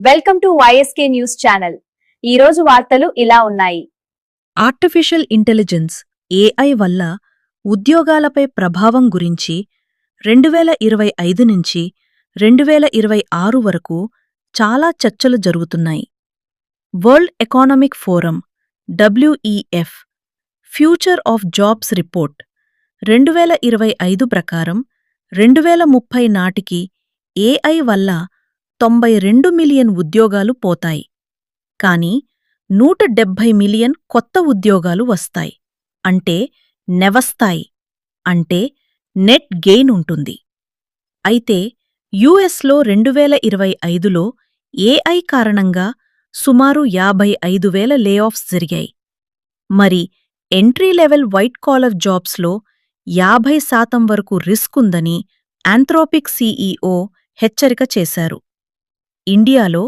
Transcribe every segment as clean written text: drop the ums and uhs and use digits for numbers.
Welcome to YSK news channel. ఈ రోజు వార్తలు ఇలా ఉన్నాయి. ఆర్టిఫిషియల్ ఇంటెలిజెన్స్ ఏఐ వల్ల ఉద్యోగాలపై ప్రభావం గురించి 2025 నుంచి 2026 వరకు చాలా చర్చలు జరుగుతున్నాయి. World economic forum WEF future of jobs report 2025 ప్రకారం 2030 నాటికి ఏఐ వల్ల 92 మిలియన్ ఉద్యోగాలు పోతాయి. కానీ 170 మిలియన్ కొత్త ఉద్యోగాలు వస్తాయి. అంటే నెవస్తాయి. అంటే నెట్ గెయిన్ ఉంటుంది. అయితే యుఎస్లో 2025లో ఏఐ కారణంగా సుమారు 55,000 లేఆఫ్స్ జరిగాయి. మరి ఎంట్రీ లెవెల్ వైట్ కాలర్ జాబ్స్లో 50% వరకు రిస్క్ ఉందని ఆంథ్రోపిక్ సీఈఓ హెచ్చరిక చేశారు. ఇండియాలో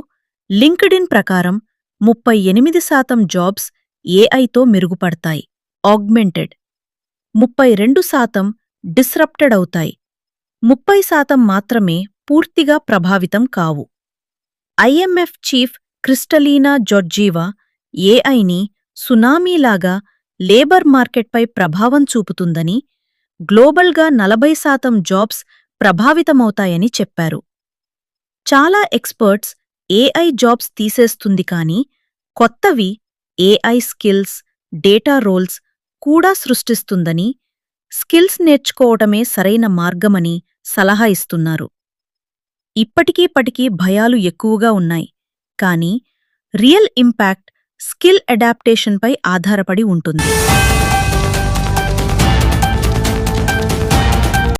లింక్డ్ఇన్ ప్రకారం 38% జాబ్స్ ఏఐతో మెరుగుపడతాయి, ఆగ్మెంటెడ్. 32% డిస్రప్టెడ్ అవుతాయి. 30% మాత్రమే పూర్తిగా ప్రభావితం కావు. ఐఎంఎఫ్ చీఫ్ క్రిస్టలీనా జార్జీవా ఏఐని సునామీలాగా లేబర్ మార్కెట్పై ప్రభావం చూపుతుందని, గ్లోబల్గా 40% జాబ్స్ ప్రభావితమవుతాయని చెప్పారు. చాలా ఎక్స్పర్ట్స్ ఏఐ జాబ్స్ తీసేస్తుంది కానీ కొత్తవి ఏఐ స్కిల్స్, డేటా రోల్స్ కూడా సృష్టిస్తుందని, స్కిల్స్ నేర్చుకోవటమే సరైన మార్గమని సలహా ఇస్తున్నారు. ఇప్పటికీ భయాలు ఎక్కువగా ఉన్నాయి. కానీ రియల్ ఇంపాక్ట్ స్కిల్ అడాప్టేషన్పై ఆధారపడి ఉంటుంది.